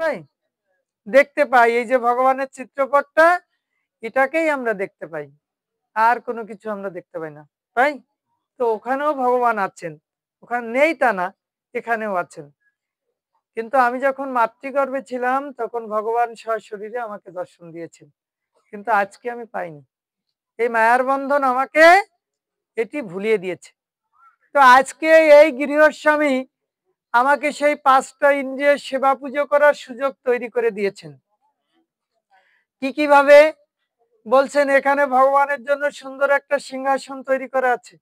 পাই, দেখতে পাই। এই যে ভগবানের চিত্রপটটা, এটাকেই আমরা দেখতে পাই, আর কোনো কিছু আমরা দেখতে পাই না। তাই তো ওখানেও ভগবান আছেন, ওখানে নেই তা না, এখানেও আছেন। কিন্তু আমি যখন মাতৃগর্ভে ছিলাম তখন ভগবান সশরীরে আমাকে দর্শন দিয়েছেন, কিন্তু আজকে আমি পাইনি। এই মায়ার বন্ধন আমাকে এটি ভুলিয়ে দিয়েছে। তো আজকে এই গৃহস্বামী আমাকে সেই 5টা ইন্দ্রিয়ের সেবা পুজো করার সুযোগ তৈরি করে দিয়েছেন। কিভাবে বলছেন, এখানে ভগবানের জন্য সুন্দর একটা সিংহাসন তৈরি করা আছে,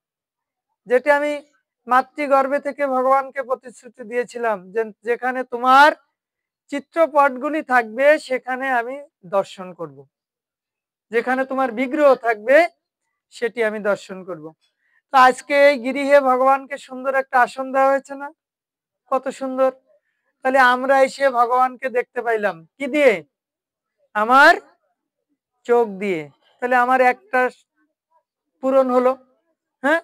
যেটা আমি মাতৃগর্ভে থেকে ভগবানকে প্রতিশ্রুতি দিয়েছিলাম যে যেখানে তোমার চিত্রপটগুলি থাকবে সেখানে আমি দর্শন করব, যেখানে তোমার বিগ্রহ থাকবে সেটি আমি দর্শন করব। তো আজকে এই গৃহে ভগবানকে সুন্দর একটা আসন দেওয়া হয়েছে না, কত সুন্দর। তাহলে আমরা এসে ভগবানকে দেখতে পাইলাম কি দিয়ে? আমার চোখ দিয়ে। তাহলে আমার একটা পূরণ হলো। হ্যাঁ,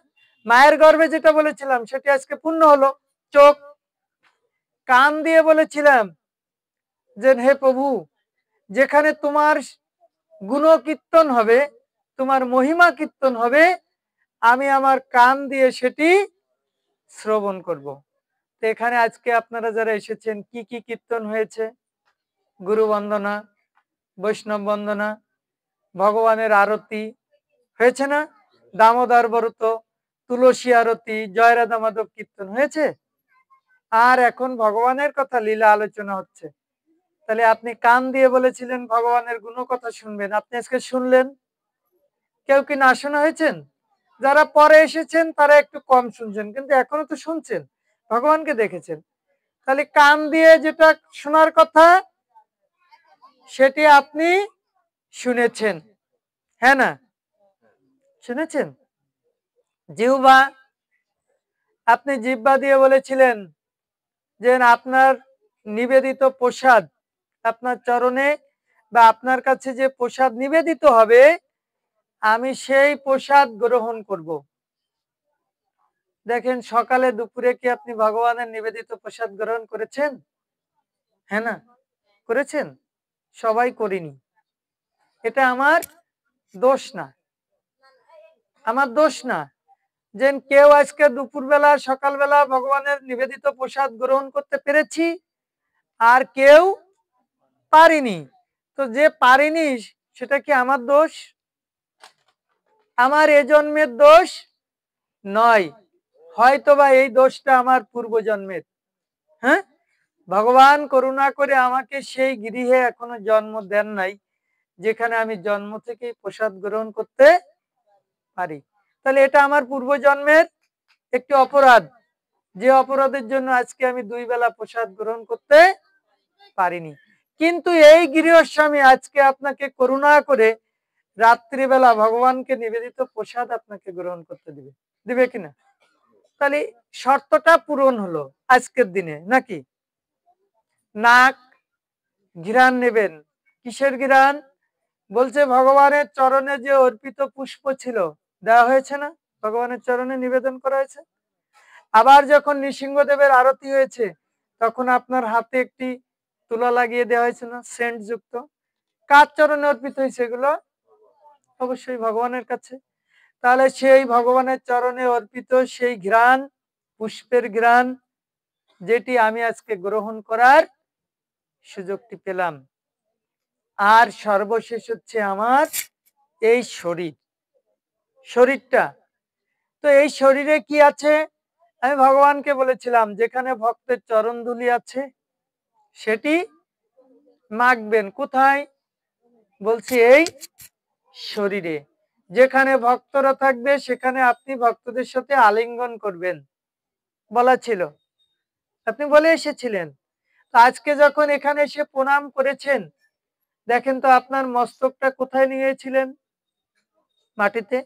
মায়ের গর্ভে যেটা বলেছিলাম সেটি আজকে পূর্ণ হলো, চোখ। কান দিয়ে বলেছিলাম যে হে প্রভু, যেখানে তোমার গুণ কীর্তন হবে, তোমার মহিমা কীর্তন হবে, আমি আমার কান দিয়ে সেটি শ্রবণ করব। তো এখানে আজকে আপনারা যারা এসেছেন, কি কি কীর্তন হয়েছে? গুরু বন্দনা, বৈষ্ণব বন্দনা, ভগবানের আরতি হয়েছে না? দামোদর ব্রত, তুলসী আরতি, জয় রাধা মাধব কীর্তন হয়েছে। আর এখন ভগবানের কথা লীলা আলোচনা হচ্ছে। তাহলে আপনি কান দিয়ে বলেছিলেন ভগবানের গুণ কথা শুনবেন, আপনি আজকে শুনলেন। কেউ কি না শোনা হয়েছেন? যারা পরে এসেছেন তারা একটু কম শুনছেন, কিন্তু এখনো তো শুনছেন, ভগবানকে দেখেছেন। তাহলে কান দিয়ে যেটা শোনার কথা সেটি আপনি শুনেছেন, হ্যাঁ না? শুনেছেন। জিহ্বা, আপনি জিহ্বা দিয়ে বলেছিলেন যে আপনার নিবেদিত প্রসাদ, আপনার চরণে বা আপনার কাছে যে প্রসাদ নিবেদিত হবে, আমি সেই প্রসাদ গ্রহণ করব। দেখেন, সকালে দুপুরে কি আপনি ভগবানের নিবেদিত প্রসাদ গ্রহণ করেছেন? হ্যাঁ না, করেছেন? সবাই করিনি। এটা আমার দোষ না, আমার দোষ না। যে কেউ আজকে দুপুরবেলা সকালবেলা ভগবানের নিবেদিত প্রসাদ গ্রহণ করতে পেরেছি, আর কেউ পারিনি। তো যে পারিনি সেটা কি আমার দোষ? আমার এ জন্মের দোষ নয়, হয়তোবা এই দোষটা আমার পূর্বজন্মের। হ্যাঁ, ভগবান করুণা করে আমাকে সেই গৃহে এখনো জন্ম দেন নাই যেখানে আমি জন্ম থেকেই প্রসাদ গ্রহণ করতে পারি। তাহলে এটা আমার পূর্বজন্মের একটি অপরাধ, যে অপরাধের জন্য আজকে আমি 2 বেলা প্রসাদ গ্রহণ করতে পারিনি। কিন্তু এই গৃহস্বামী আজকে আপনাকে করুণা করে রাত্রিবেলা ভগবানকে নিবেদিত প্রসাদ আপনাকে গ্রহণ করতে দিবে, দিবে কিনা? তাহলে শর্তটা পূরণ হলো আজকের দিনে, নাকি? নাক ঘ্রাণ নেবেন। কিসের ঘ্রাণ? বলছে ভগবানের চরণে যে অর্পিত পুষ্প ছিল, দেওয়া হয়েছে না, ভগবানের চরণে নিবেদন করা হয়েছে। আবার যখন নৃসিংহদেবের আরতি হয়েছে তখন আপনার হাতে একটি তুলা লাগিয়ে দেওয়া হয়েছে না, সেন্ট যুক্ত। কার চরণে অর্পিত হয়েছে এগুলো? অবশ্যই ভগবানের কাছে। তাহলে সেই ভগবানের চরণে অর্পিত সেই ঘ্রাণ, পুষ্পের ঘ্রাণ, যেটি আমি আজকে গ্রহণ করার সুযোগটি পেলাম। আর সর্বশেষ হচ্ছে আমার এই শরীর, শরীরটা। তো এই শরীরে কি আছে? আমি ভগবানকে বলেছিলাম যেখানে ভক্তের চরণ ধুলি আছে সেটি মাখবেন। কোথায়? বলছি এই শরীরে। যেখানে ভক্তরা থাকবে সেখানে আপনি ভক্তদের সাথে আলিঙ্গন করবেন, বলা ছিল, আপনি বলে এসেছিলেন। তো আজকে যখন এখানে এসে প্রণাম করেছেন, দেখেন তো আপনার মস্তকটা কোথায় নিয়েছিলেন? মাটিতে,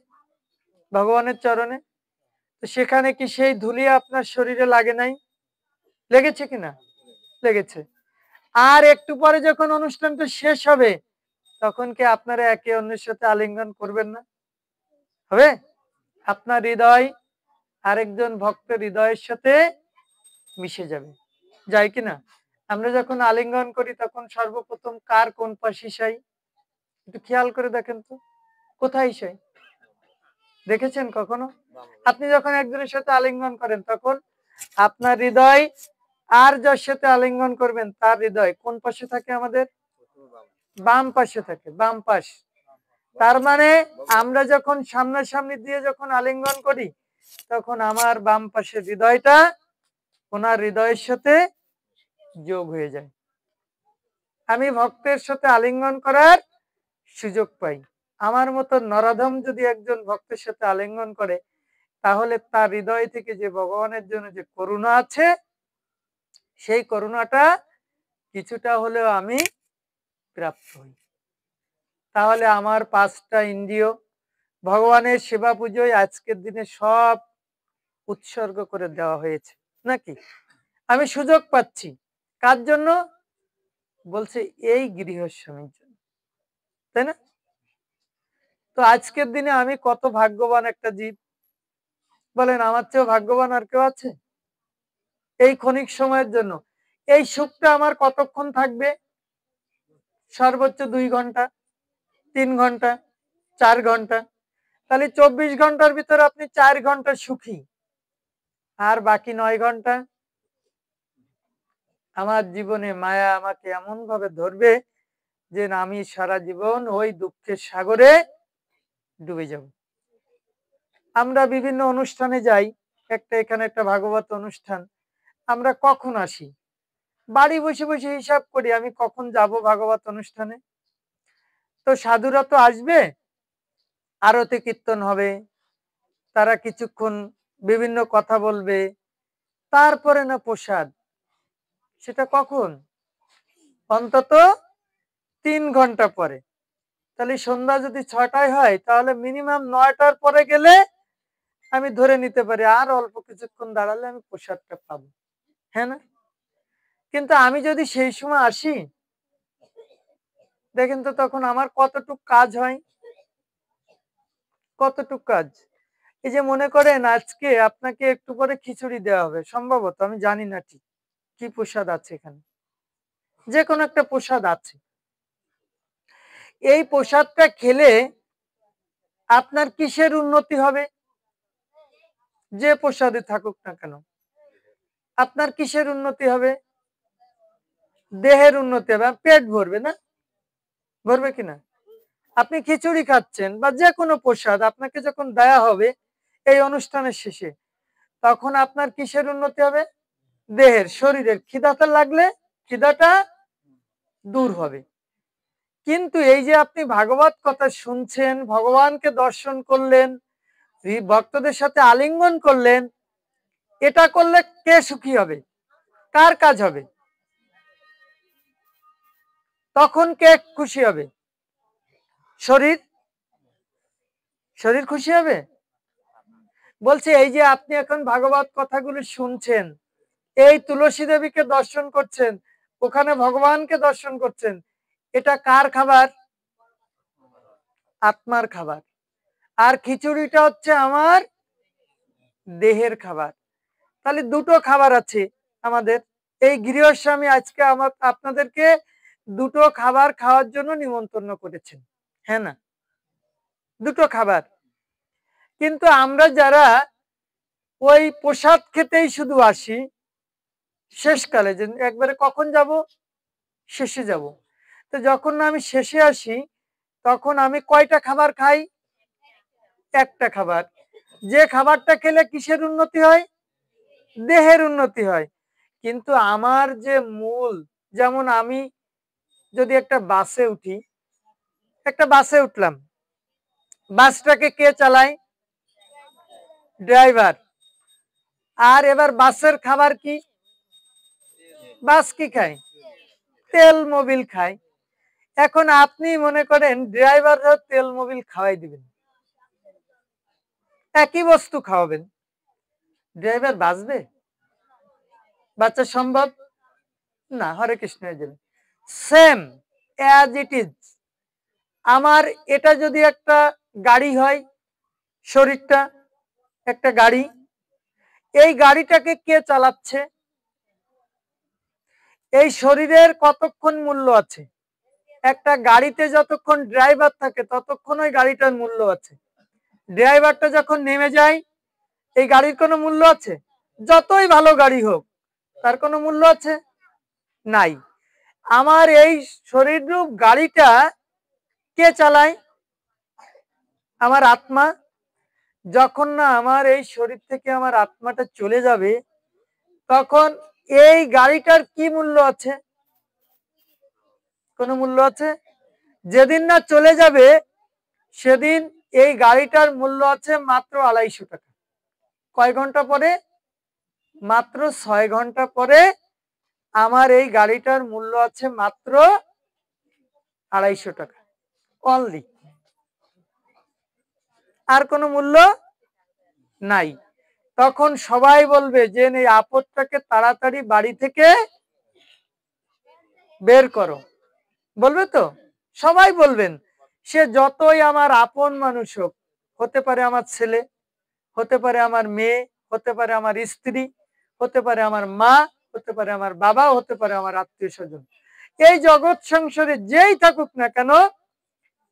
ভগবানের চরণে। তো সেখানে কি সেই ধুলি আপনার শরীরে লাগে নাই? লেগেছে কিনা? লেগেছে। আর একটু পরে যখন অনুষ্ঠানটা শেষ হবে তখন কি আপনারা একে অন্যের সাথে আলিঙ্গন করবেন না? হবে? আপনার হৃদয় আরেকজন ভক্তের হৃদয়ের সাথে মিশে যাবে, যায় কিনা? আমরা যখন আলিঙ্গন করি তখন সর্বপ্রথম কার কোন পাশে শাই? একটু খেয়াল করে দেখেন তো, কোথায় শাই? দেখেছেন কখনো? আপনি যখন একজনের সাথে আলিঙ্গন করেন তখন আপনার হৃদয় আর যার সাথে আলিঙ্গন করবেন তার হৃদয় কোন পাশে থাকে? আমাদের বাম পাশে থাকে, বাম পাশ। তার মানে আমরা যখন সামনাসামনি দিয়ে যখন আলিঙ্গন করি তখন আমার বাম পাশের হৃদয়টা ওনার হৃদয়ের সাথে যোগ হয়ে যায়। আমি ভক্তের সাথে আলিঙ্গন করার সুযোগ পাই। আমার মতো নরাধম যদি একজন ভক্তের সাথে আলিঙ্গন করে তাহলে তার হৃদয় থেকে যে ভগবানের জন্য যে করুণা আছে সেই করুণাটা কিছুটা হলেও আমি প্রাপ্ত হই। তাহলে আমার 5টা ইন্দ্রিয় ভগবানের সেবা পুজোয় আজকের দিনে সব উৎসর্গ করে দেওয়া হয়েছে নাকি? আমি সুযোগ পাচ্ছি কার জন্য? বলছে এই গৃহস্বামীর জন্য, তাই না? তো আজকের দিনে আমি কত ভাগ্যবান একটা জীব, বলেন আমার চেয়েও ভাগ্যবান আর কেউ আছে? এই ক্ষণিক সময়ের জন্য এই সুখটা আমার কতক্ষণ থাকবে? সর্বোচ্চ 2 ঘন্টা, 3 ঘন্টা, 4 ঘন্টা। তাহলে 24 ঘন্টার ভিতরে আপনি 4 ঘন্টা সুখী, আর বাকি 9 ঘন্টা আমার জীবনে মায়া আমাকে এমন ভাবে ধরবে যে আমি সারা জীবন ওই দুঃখের সাগরে ডুবে যাব। আমরা বিভিন্ন অনুষ্ঠানে যাই, এখানে একটা ভাগবত অনুষ্ঠান, আমরা কখন আসি? বাড়ি বসে বসে হিসাব করি আমি কখন যাব ভাগবত অনুষ্ঠানে। তো সাধুরা তো আসবে, আরতি কীর্তন হবে, তারা কিছুক্ষণ বিভিন্ন কথা বলবে, তারপরে না প্রসাদ। সেটা কখন? অন্তত 3 ঘন্টা পরে। তাহলে সন্ধ্যা যদি 6টায় হয় তাহলে মিনিমাম 9টার পরে গেলে আমি ধরে নিতে পারি আর অল্প কিছুক্ষণ দাঁড়ালে আমি প্রসাদটা পাবো, হ্যাঁ না? কিন্তু আমি যদি সেই সময় আসি দেখেন তো তখন আমার কতটুক কাজ হয়, কতটুক কাজ। এই যে মনে করেন আজকে আপনাকে একটু পরে খিচুড়ি দেওয়া হবে সম্ভবত, আমি জানি না ঠিক কি প্রসাদ আছে এখানে, যে কোনো একটা প্রসাদ আছে। এই প্রসাদটা খেলে আপনার কিসের উন্নতি হবে? যে প্রসাদে থাকুক না কেন আপনার কিসের উন্নতি হবে? দেহের উন্নতি হবে, পেট ভরবে না? ভরবে কিনা? আপনি খিচুড়ি খাচ্ছেন বা যে কোনো প্রসাদ আপনাকে যখন দেয়া হবে এই অনুষ্ঠানের শেষে, তখন আপনার কিসের উন্নতি হবে? দেহের, শরীরের। খিদাটা লাগলে খিদাটা দূর হবে। কিন্তু এই যে আপনি ভাগবত কথা শুনছেন, ভগবানকে দর্শন করলেন, ভক্তদের সাথে আলিঙ্গন করলেন, এটা করলে কে সুখী হবে? কার কাজ হবে? তখন কে খুশি হবে? শরীর? শরীর খুশি হবে? বলছে এই যে আপনি এখন ভাগবত কথাগুলো শুনছেন, এই তুলসী দেবীকে দর্শন করছেন, ওখানে ভগবানকে দর্শন করছেন, এটা কার খাবার? আত্মার খাবার। আর খিচুড়িটা হচ্ছে আমার দেহের খাবার। তাহলে দুটো খাবার আছে আমাদের। এই গৃহস্বামী আজকে আপনাদেরকে দুটো খাবার খাওয়ার জন্য নিমন্ত্রণ করেছেন, হ্যাঁ না? দুটো খাবার। কিন্তু আমরা যারা ওই প্রসাদ খেতেই শুধু আসি, শেষকালে যে একবারে কখন যাব? শেষে যাব। তো যখন আমি শেষে আসি তখন আমি কয়টা খাবার খাই? একটা খাবার। যে খাবারটা খেলে কিসের উন্নতি হয়? দেহের উন্নতি হয়। কিন্তু আমার যে মূল, যেমন আমি যদি একটা বাসে উঠি, একটা বাসে উঠলাম, বাসটাকে কে চালায়? ড্রাইভার। আর এবার বাসের খাবার কি? বাস কি খায়? তেল মোবিল খায়। এখন আপনি মনে করেন ড্রাইভাররা তেল মোবিল খাওয়াই দিবেন, একই বস্তু খাওয়াবেন, ড্রাইভার বাঁচবে? বাঁচা সম্ভব না। Hare Krishna. Same as it is. আমার এটা যদি একটা গাড়ি হয়, শরীরটা একটা গাড়ি, এই গাড়িটাকে কে চালাচ্ছে? এই শরীরের কতক্ষণ মূল্য আছে? একটা গাড়িতে যতক্ষণ ড্রাইভার থাকে ততক্ষণ ওই গাড়িটার মূল্য আছে। ড্রাইভারটা যখন নেমে যায়, এই গাড়ির কোনো মূল্য আছে? যতই ভালো গাড়ি হোক, তার কোনো মূল্য আছে? নাই। আমার এই শরীররূপ গাড়িটা কে চালায়? আমার আত্মা। যখন না আমার এই শরীর থেকে আমার আত্মাটা চলে যাবে, তখন এই গাড়িটার কি মূল্য আছে? কোনো মূল্য আছে? যেদিন না চলে যাবে সেদিন এই গাড়িটার মূল্য আছে মাত্র 250 টাকা। কয় ঘন্টা পরে? মাত্র 6 ঘন্টা পরে আমার এই গাড়িটার মূল্য আছে মাত্র 250 টাকা অনলি। আর কোনো মূল্য নাই। তখন সবাই বলবে যে এই আপদটাকে তাড়াতাড়ি বাড়ি থেকে বের করো। বলবে তো? সবাই বলবেন। সে যতই আমার আপন মানুষ হোক, হতে পারে আমার ছেলে, হতে পারে আমার মেয়ে, হতে পারে আমার স্ত্রী, হতে পারে আমার মা, হতে পারে আমার বাবা, হতে পারে আমার আত্মীয় স্বজন। এই জগৎ সংসারে যেই থাকুক না কেন,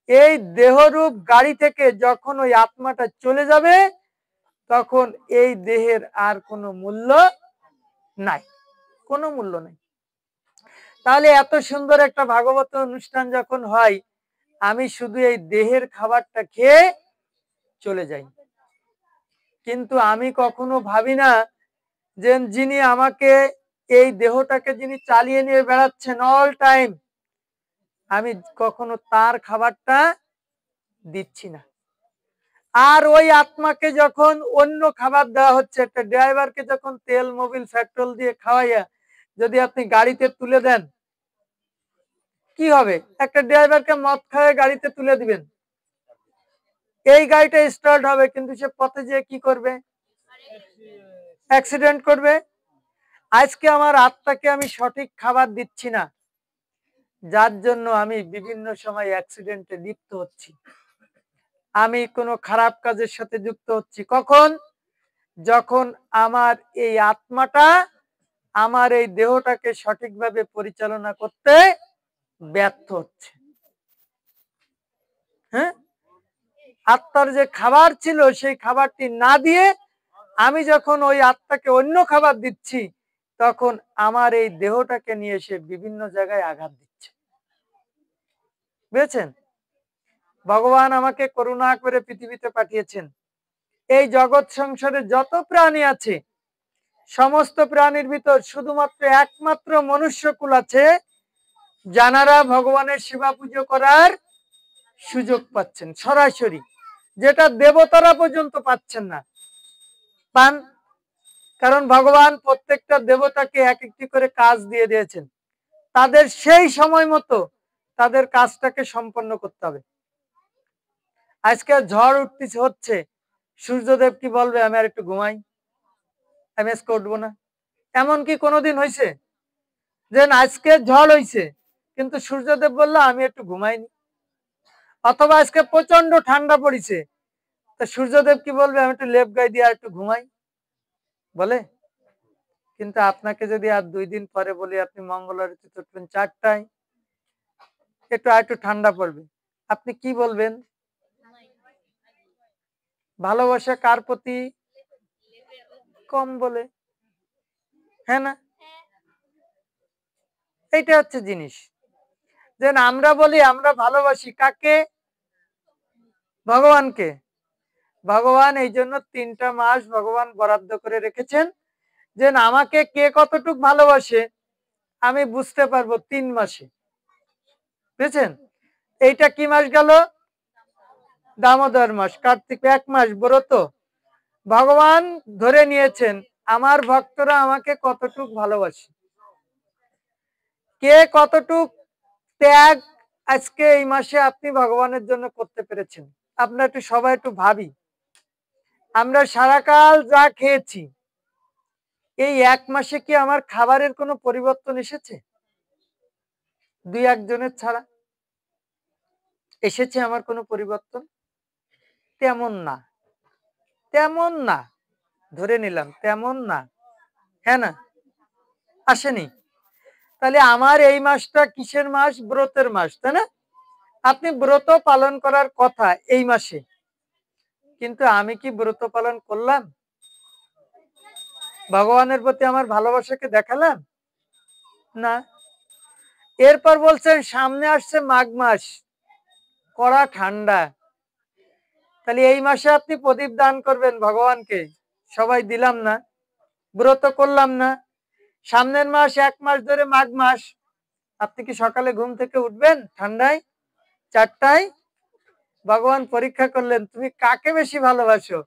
এই দেহরূপ গাড়ি থেকে যখন ওই আত্মাটা চলে যাবে, তখন এই দেহের আর কোনো মূল্য নাই, কোনো মূল্য নাই। তাহলে এত সুন্দর একটা ভাগবত অনুষ্ঠান যখন হয়, আমি শুধু এই দেহের খাবারটা খেয়ে চলে যাই। কিন্তু আমি কখনো ভাবি না যে যিনি আমাকে এই দেহটাকে যিনি চালিয়ে নিয়ে বেড়াচ্ছেন অল টাইম, আমি কখনো তার খাবারটা দিচ্ছি না। আর ওই আত্মাকে যখন অন্য খাবার দেওয়া হচ্ছে, একটা ড্রাইভারকে যখন তেল মোবিল পেট্রোল দিয়ে খাওয়াইয়া যদি আপনি গাড়িতে তুলে দেন, কি হবে? একটা ড্রাইভারকে মদ খাওয়ায় গাড়িতে তুলে দিবেন, এই গাড়িটা স্টার্ট হবে, কিন্তু সে পথে যেয়ে কি করবে? অ্যাক্সিডেন্ট করবে। আজকে আমার আত্মাকে আমি সঠিক খাবার দিচ্ছি না, যার জন্য আমি বিভিন্ন সময় অ্যাক্সিডেন্টে লিপ্ত হচ্ছি, আমি কোনো খারাপ কাজের সাথে যুক্ত হচ্ছি। কখন? যখন আমার এই আত্মাটা আমার এই দেহটাকে সঠিকভাবে পরিচালনা করতে ব্যর্থ হচ্ছে। হ্যাঁ, আত্মার যে খাবার ছিল সেই খাবারটি না দিয়ে আমি যখন ওই আত্মাকে অন্য খাবার দিচ্ছি, তখন আমার এই দেহটাকে নিয়ে সে বিভিন্ন জায়গায় আঘাত দিচ্ছে। বুঝেছেন? ভগবান আমাকে করুণা করে পৃথিবীতে পাঠিয়েছেন। এই জগৎ সংসারে যত প্রাণী আছে, সমস্ত প্রাণীর ভিতর শুধুমাত্র একমাত্র মনুষ্যকুল আছে যারা ভগবানের সেবা পুজো করার সুযোগ পাচ্ছেন সরাসরি, যেটা দেবতারা পর্যন্ত পাচ্ছেন না। পান, কারণ ভগবান প্রত্যেকটা দেবতাকে এক একটি করে কাজ দিয়ে দিয়েছেন, তাদের সেই সময় মতো তাদের কাজটাকে সম্পন্ন করতে হবে। আজকে ঝড় উঠতেছে হচ্ছে, সূর্যদেব কি বলবে আমি আর একটু ঘুমাই, আমি আজকে উঠবো না? এমন কি কোনোদিন হয়েছে যে আজকে ঝড় হয়েছে কিন্তু সূর্যদেব বললো আমি একটু ঘুমাইনি? অথবা আজকে প্রচন্ড ঠান্ডা পড়েছে, তা সূর্যদেব কি বলবে আমি একটু লেপ গায়ে দিয়ে আর একটু ঘুমাই? বলে? কিন্তু আপনাকে যদি আর 2 দিন পরে বলি আপনি মঙ্গলবারে উঠবেন 4টায়, একটু আর একটু ঠান্ডা পড়বে, আপনি কি বলবেন? ভালোবাসা কার প্রতি কম বলে, হ্যাঁ না? এইটা হচ্ছে জিনিস, যে আমরা বলি আমরা ভালোবাসি কাকে? ভগবানকে। ভগবান এই জন্য 3টা মাস ভগবান বরাদ্দ করে রেখেছেন, যে আমাকে কে কতটুক ভালোবাসে আমি বুঝতে পারবো 3 মাসে। বুঝেছেন? এইটা কি মাস গেল? দামোদর মাস, কার্তিক 1 মাস ব্রত। ভগবান ধরে নিয়েছেন আমার ভক্তরা আমাকে কতটুক ভালোবাসে, কে কতটুক ত্যাগ আজকে এই মাসে আপনি ভগবানের জন্য করতে পেরেছেন। আমরা একটু সবাই একটু ভাবি, আমরা সারাকাল যা খেয়েছি, এই 1 মাসে কি আমার খাবারের কোনো পরিবর্তন এসেছে? 2-1 জনের ছাড়া এসেছে আমার কোনো পরিবর্তন? তেমন না, তেমন না, ধরে নিলাম তেমন না, হ্যাঁ না? আসেনি। তাহলে আমার এই মাসটা কিসের মাস? ব্রতের মাস, তাই না? আপনি ব্রত পালন করার কথা এই মাসে, কিন্তু আমি কি ব্রত পালন করলাম? ভগবানের প্রতি আমার ভালোবাসাকে দেখালাম না। এরপর বলছেন সামনে আসছে মাঘ মাস, কড়া ঠান্ডা। তাহলে এই মাসে আপনি প্রদীপ দান করবেন ভগবানকে, সবাই দিলাম না, ব্রত করলাম না। সামনের মাস 1 মাস ধরে মাঘ মাস, আপনি কি সকালে ঘুম থেকে উঠবেন ঠান্ডায় 4টায়? ভগবান পরীক্ষা করলেন তুমি কাকে বেশি ভালোবাসো,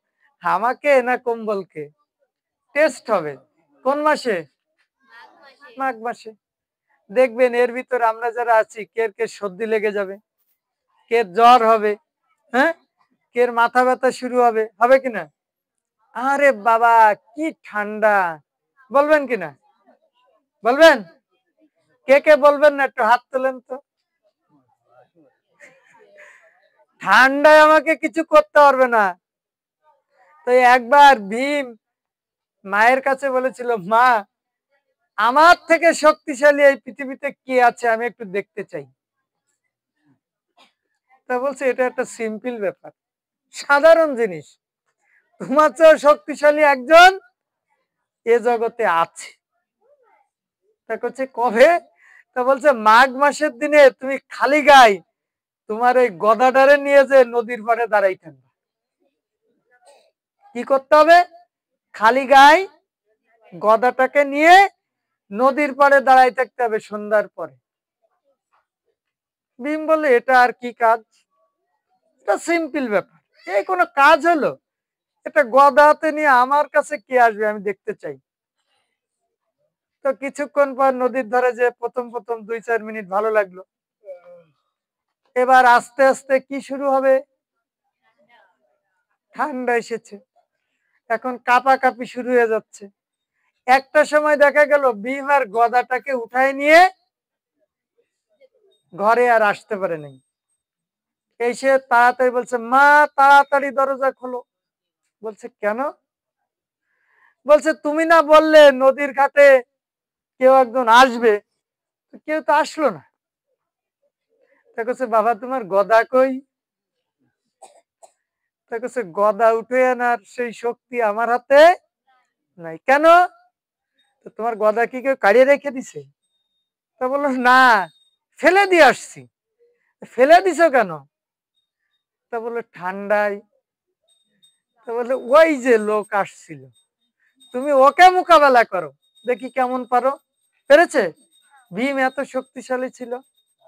আমাকে না কম্বলকে? টেস্ট হবে কোন মাসে? মাঘ মাসে। দেখবেন এর ভিতর আমরা যারা আছি, কে সর্দি লেগে যাবে, কে জ্বর হবে, হ্যাঁ, কে মাথা ব্যথা শুরু হবে, হবে কিনা? আরে বাবা কি ঠান্ডা, বলবেন কিনা? বলবেন? কে বলবেন না, একটু হাত তোলেন তো। ঠান্ডায় আমাকে কিছু করতে পারবে না। তো একবার ভীম মায়ের কাছে বলেছিল, মা আমার থেকে শক্তিশালী এই পৃথিবীতে কে আছে, আমি একটু দেখতে চাই। তা বলছে এটা একটা সিম্পল ব্যাপার, সাধারণ জিনিস, তোমার চেয়ে শক্তিশালী একজন এ জগতে আছে। তা করছে কবে? তা বলছে মাঘ মাসের দিনে তুমি খালি গায়ে তোমার এই গদাটারে নিয়ে যে নদীর পাড়ে দাঁড়াই থাকবে। কি করতে হবে? খালি গায়ে গদাটাকে নিয়ে নদীর পাড়ে দাঁড়াই থাকতে হবে সন্ধ্যার পরে। ভীম বলে এটা আর কি কাজ? এটা সিম্পল ব্যাপার, এই কোনো কাজ হলো? এটা গদাতে নিয়ে আমার কাছে কে আসবে, আমি দেখতে চাই। তো কিছুক্ষণ পর নদীর ধারে যে প্রথম 2-4 মিনিট ভালো লাগলো, এবার আস্তে আস্তে কি শুরু হবে? ঠান্ডা এসেছে, এখন কাঁপাকাঁপি শুরু হয়ে যাচ্ছে। একটা সময় দেখা গেল ভীম আর গদাটাকে উঠায় নিয়ে ঘরে আর আসতে পারে নাই। এসে তাড়াতাড়ি বলছে, মা তাড়াতাড়ি দরজা খোলো। বলছে কেন? বলছে তুমি না বললে নদীর ঘাটে কেউ একজন আসবে, কেউ তো আসলো না। তা বলছে বাবা তোমার গদা কই? তা বলছে গদা উঠে আনার সেই শক্তি আমার হাতে নাই। কেন? তো তোমার গদা কি কেউ কাড়িয়ে রেখে দিছে? তা বললো না, ফেলে দিয়ে আসছি। ফেলে দিছো কেন? তা বললো ঠান্ডায়। তা বললো ওই যে লোক আসছিল, তুমি ওকে মোকাবেলা করো, দেখি কেমন পারো। পেরেছে? ভীম এত শক্তিশালী ছিল,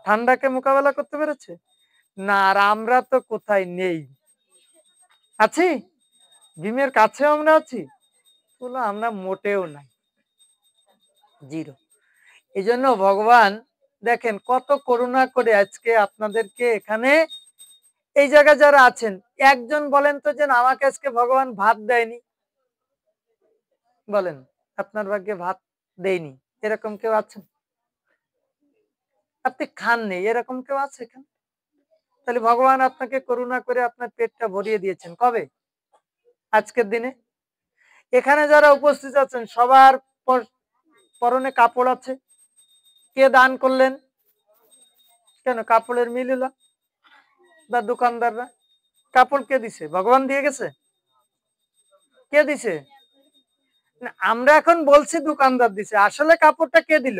ঠান্ডাকে মোকাবেলা করতে পেরেছে না। আর আমরা তো কোথায় নেই, আছি ভীমের কাছে আমরা আছি? বললো আমরা মোটেও নাই, জিরো। এই জন্য ভগবান দেখেন কত করুণা করে আজকে আপনাদেরকে এখানে এই জায়গায় যারা আছেন, একজন বলেন তো যেন আমাকে আজকে ভগবান ভাত দেয়নি। বলেন আপনার ভাগ্যে ভাত দেয়নি, এরকম কেউ আছেন? আপনি খাননি, এরকম কেউ আছে এখানে? তাহলে ভগবান আপনাকে করুণা করে আপনার পেটটা ভরিয়ে দিয়েছেন কবে? আজকের দিনে। এখানে যারা উপস্থিত আছেন সবার পরনে কাপড় আছে, কে দান করলেন? কেন কাপড়ের মিল হলো বা দোকানদাররা? কাপড় কে দিছে? ভগবান দিয়ে গেছে? কে দিছে? আমরা এখন বলছি দোকানদার দিছে, আসলে কাপড়টা কে দিল?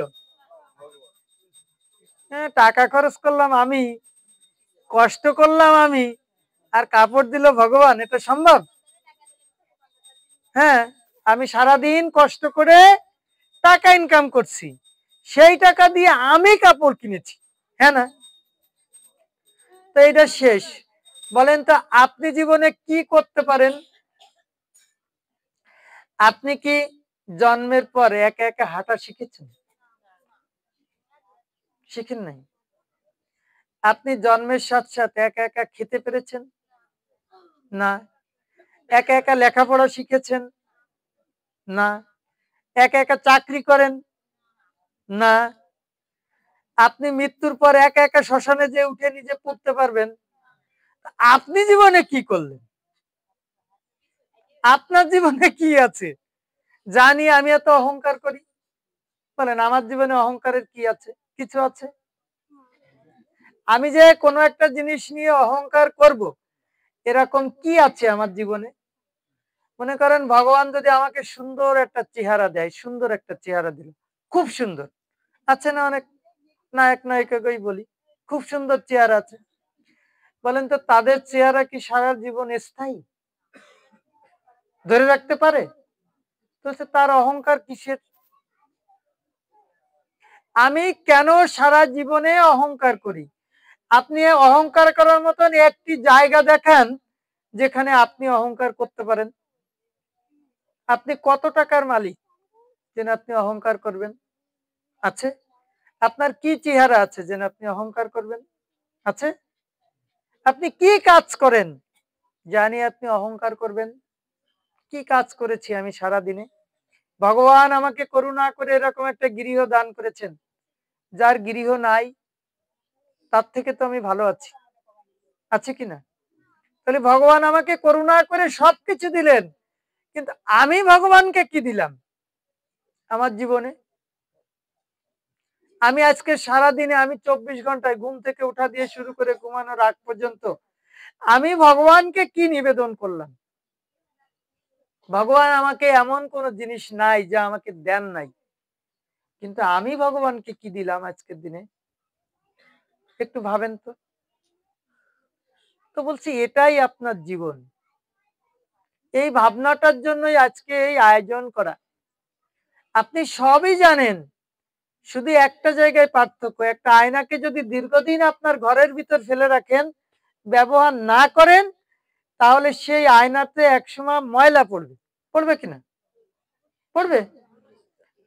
হ্যাঁ, টাকা খরচ করলাম আমি, কষ্ট করলাম আমি, আর কাপড় দিল ভগবান, এটা সম্ভব? হ্যাঁ, আমি সারাদিন কষ্ট করে টাকা ইনকাম করছি, সেই টাকা দিয়ে আমি কাপড় কিনেছি, হ্যাঁ না? তো এটা শেষ। বলেন তো আপনি জীবনে কি করতে পারেন? আপনি কি জন্মের পর একা একা হাঁটা শিখেছেন? শিখেন নাই। আপনি জন্মের সাথে সাথে একা একা খেতে পেরেছেন? না। একা একা লেখাপড়া শিখেছেন? না। একা একা চাকরি করেন? না। আপনি মৃত্যুর পর একা একা শ্মশানে যে উঠে নিজে পুড়তে পারবেন? আপনি জীবনে কি করলেন? আপনার জীবনে কি আছে জানি আমি এত অহংকার করি? বলেন আমার জীবনে অহংকারের কি আছে? কিছু আছে? আমি যে কোনো একটা জিনিস নিয়ে অহংকার করব, এরকম কি আছে আমার জীবনে? মনে করেন ভগবান যদি আমাকে সুন্দর একটা চেহারা দেয়, সুন্দর একটা চেহারা দিল, খুব সুন্দর আছে না? অনেক নায়ক নায়িকাকেই বলি, খুব সুন্দর চেহারা আছে। বলেন তো তাদের চেহারা কি সারা জীবন স্থায়ী? ধরে রাখতে পারে? তো তার অহংকার কিসের? আমি কেন সারা জীবনে অহংকার করি? আপনি অহংকার করার মতন একটি জায়গা দেখান যেখানে আপনি অহংকার করতে পারেন। আপনি কত টাকার মালিক যেন আপনি অহংকার করবেন? আছে? আপনার কি চেহারা আছে যেন আপনি অহংকার করবেন? আছে? আপনি কি কাজ করেন জানি আপনি অহংকার করবেন? কি কাজ করেছি আমি সারা দিনে? ভগবান আমাকে করুণা করে এরকম একটা গৃহ দান করেছেন, যার গৃহ নাই তার থেকে তো আমি ভালো আছি। আছে কিনা? তাহলে ভগবান আমাকে করুণা করে সবকিছু দিলেন, কিন্তু আমি ভগবানকে কি দিলাম আমার জীবনে? আমি আজকে সারা দিনে আমি 24 ঘন্টায় ঘুম থেকে উঠা দিয়ে শুরু করে ঘুমানোর আগ পর্যন্ত আমি ভগবানকে কি নিবেদন করলাম? ভগবান আমাকে এমন কোন জিনিস নাই যা আমাকে দেন নাই, কিন্তু আমি ভগবানকে কি দিলাম আজকের দিনে? একটু ভাবেন তো। তো বলছি এটাই আপনার জীবন। এই ভাবনাটার জন্যই আজকে এই আয়োজন করা। আপনি সবই জানেন, শুধু একটা জায়গায় পার্থক্য। একটা আয়নাকে যদি দীর্ঘদিন আপনার ঘরের ভিতর ফেলে রাখেন, ব্যবহার না করেন, তাহলে সেই আয়নাতে একসময় ময়লা পড়বে। পড়বে কিনা? পড়বে।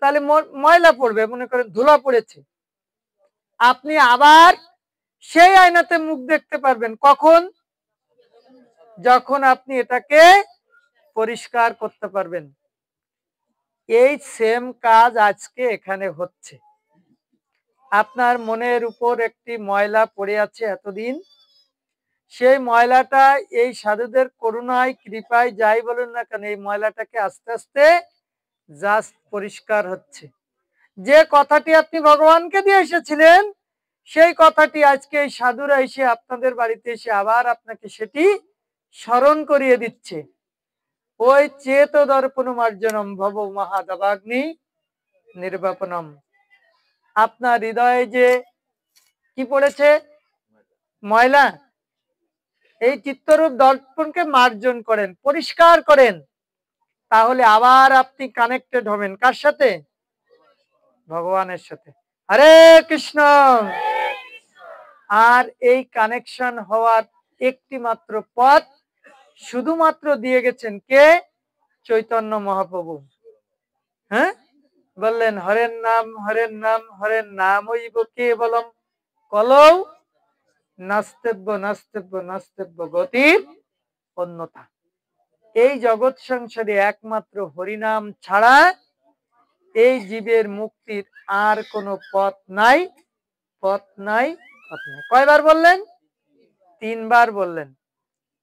তাহলে ময়লা পড়বে, মনে করেন ধুলা পড়েছে, আপনি আবার সেই আয়নাতে মুখ দেখতে পারবেন কখন? যখন আপনি এটাকে পরিষ্কার করতে পারবেন। এই সেম কাজ আজকে এখানে হচ্ছে। আপনার মনের উপর একটি ময়লা পড়ে আছে এতদিন, সেই ময়লাটা এই সাধুদের করুণায় কৃপায় যাই বলুন না কেন, এই ময়লাটাকে আস্তে আস্তে জাস্ট পরিষ্কার হচ্ছে। যে কথাটি আপনি ভগবানকে দিয়ে এসেছিলেন, সেই কথাটি আজকে এই সাধুরা এসে আপনাদের বাড়িতে এসে আবার আপনাকে সেটি স্মরণ করিয়ে দিচ্ছে। ওই চেত দর্পণ মার্জনম ভব মহাদাবাগ্নি নির্বাপনম। আপনার হৃদয়ে যে কি পড়েছে? ময়লা। এই চিত্তরূপ দর্পণকে মার্জন করেন, পরিষ্কার করেন, তাহলে আবার আপনি কানেক্টেড হবেন কার সাথে? ভগবানের সাথে। হরে কৃষ্ণ। আর এই কানেকশন হওয়ার একটি মাত্র পথ শুধুমাত্র দিয়ে গেছেন কে? চৈতন্য মহাপ্রভু। হ্যাঁ, বললেন হরের নাম হরের নাম হরের নাম হইব কেবলম কলৌ নাস্তেব্য নাস্তেব্য নাস্তেব্য গতির অন্যথা। এই জগৎ সংসারে একমাত্র হরিনাম ছাড়া এই জীবের মুক্তির আর কোনো পথ নাই, পথ নাই, পথ নাই। কয়বার বললেন? 3 বার বললেন।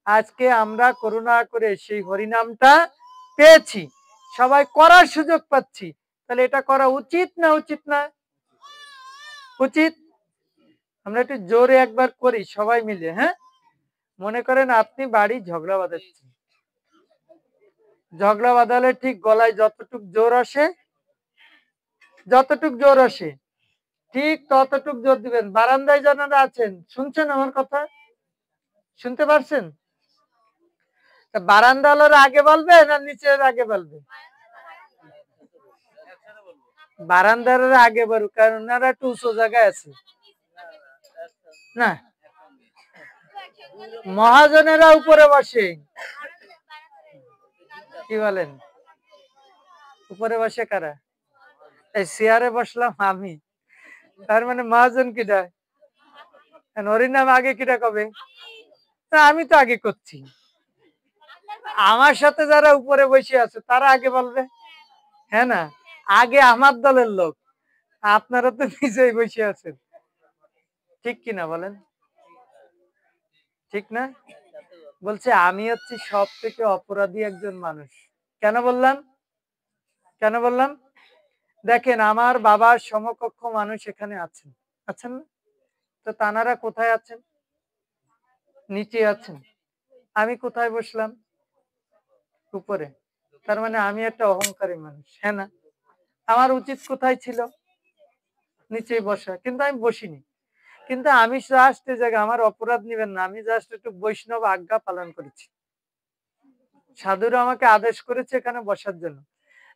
আজকে আমরা করুণা করে সেই হরিনামটা পেয়েছি, সবাই করার সুযোগ পাচ্ছি, তাহলে এটা করা উচিত না উচিত না? উচিত। আমরা একটু জোরে একবার করি সবাই মিলে। হ্যাঁ, মনে করেন আপনি বাড়ি ঝগড়া বাঁধাচ্ছেন, ঝগড়া বাঁধালে ঠিক গলায় যতটুক জোর আসে, যতটুক জোর আসে ঠিক ততটুক জোর দিবেন। বারান্দায় যারা আছেন শুনছেন আমার কথা? শুনতে পারছেন? বারান্দাওয়ালারা আগে বলবে না নিচের আগে বলবে? বারান্দার আগে বলুক, কারণ ওনারা একটু উঁচু জায়গায় আছে না। মহাজনেরা উপরে বসে, কি বলেন? উপরে বসে কারা? এই চেয়ারে বসলাম আমি, তার মানে মহাজন কিটা? হরিনাম আগে কিটা কবে? আমি তো আগে করছি। আমার সাথে যারা উপরে বসে আছে তারা আগে বলবে, হ্যাঁ না? আগে আমার দলের লোক, আপনারা তো নিজেই বসে আছেন। ঠিক কিনা বলেন? ঠিক না? বলছে আমি হচ্ছি সব থেকে অপরাধী একজন মানুষ। কেন বললাম? কেন বললাম? দেখেন আমার বাবার সমকক্ষ মানুষ এখানে আছেন, আছেন না? তো তানারা কোথায় আছেন? নিচে আছেন। আমি কোথায় বসলাম? উপরে। তার মানে আমি একটা অহংকারী মানুষ, হ্যাঁ না? আমার উচিত কোথায় ছিল? নিচে বসা, কিন্তু আমি বসিনি। কিন্তু আমি জাস্ট এই জায়গায়, আমার অপরাধ নিবেন না, আমি জাস্ট একটু বৈষ্ণব আজ্ঞা পালন করেছি। সাধুরা আমাকে আদেশ করেছে এখানে বসার জন্য।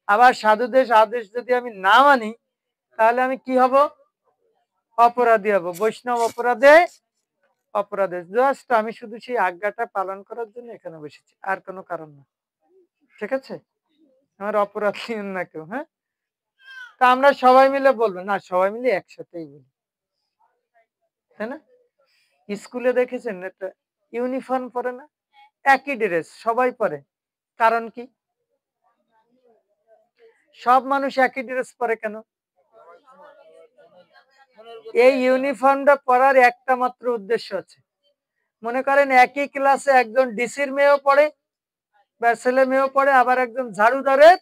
আবার সাধুদের আদেশ যদি আমি না মানি, তাহলে আমি কি হব? অপরাধী হব। বৈষ্ণব অপরাধে অপরাধে। জাস্ট আমি শুধু সেই আজ্ঞাটা পালন করার জন্য এখানে বসেছি, আর কোনো কারণ না। ঠিক আছে? আমার অপরাধ নিয়েন না কেউ, হ্যাঁ? তা আমরা সবাই মিলে বলবো না, সবাই মিলে একসাথেই বলি, তাই না? স্কুলে দেখেছেন একটা ইউনিফর্ম পরে না, একই ড্রেস সবাই পরে, কারণ কি? সব মানুষ একই ড্রেস পরে কেন? এই ইউনিফর্মটা পরার একটা মাত্র উদ্দেশ্য আছে। মনে করেন একই ক্লাসে একজন ডিসির মেয়েও পড়ে বা ছেলে মেয়েও পড়ে, আবার একজন ঝাড়ুদারের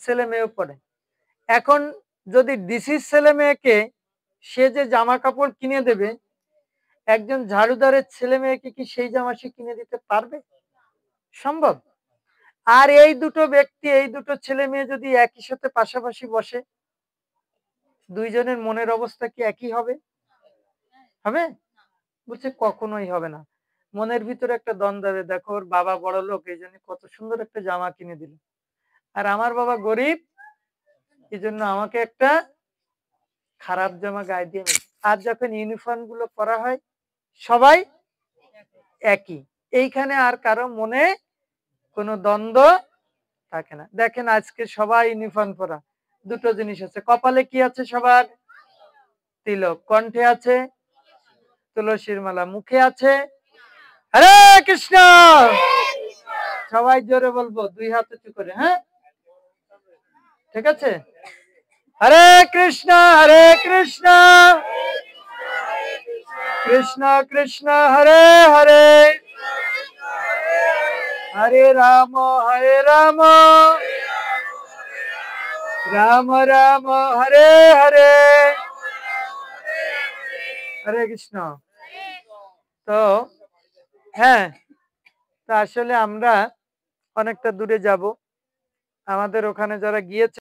ছেলে মেয়েও পড়ে। এখন যদি ডিসির ছেলে মেয়েকে সে যে জামা কাপড় কিনে দেবে, একজন ঝাড়ুদারের ছেলে মেয়েকে কি সেই জামা সে কিনে দিতে পারবে? সম্ভব? আর এই দুটো ব্যক্তি, এই দুটো ছেলে মেয়ে যদি একই সাথে পাশাপাশি বসে, দুইজনের মনের অবস্থা কি একই হবে? হবে? বলছে কখনোই হবে না। মনের ভিতরে একটা দ্বন্দ্ব হবে, দেখো ওর বাবা বড় লোক, এই জন্য কত সুন্দর একটা জামা কিনে দিল, আর আমার বাবা গরিব, এই জন্য আমাকে একটা খারাপ জামা গায়ে দিয়ে নিল। আর যখন ইউনিফর্ম গুলো পরা হয়, সবাই একই, এইখানে আর কারো মনে কোনো দ্বন্দ্ব থাকে না। দেখেন আজকে সবাই ইউনিফর্ম পরা, দুটো জিনিস আছে, কপালে কি আছে সবার? তিলক, কণ্ঠে আছে তুলসীর মালা, মুখে আছে হরে কৃষ্ণ। সবাই জোরে বলবো, দুই হাত উঁচু করে, হ্যাঁ? ঠিক আছে? হরে কৃষ্ণ কৃষ্ণ কৃষ্ণ হরে হরে, হরে রাম রাম রাম হরে হরে, হরে কৃষ্ণ। তো হ্যাঁ, তো আসলে আমরা অনেকটা দূরে যাব, আমাদের ওখানে যারা গিয়েছে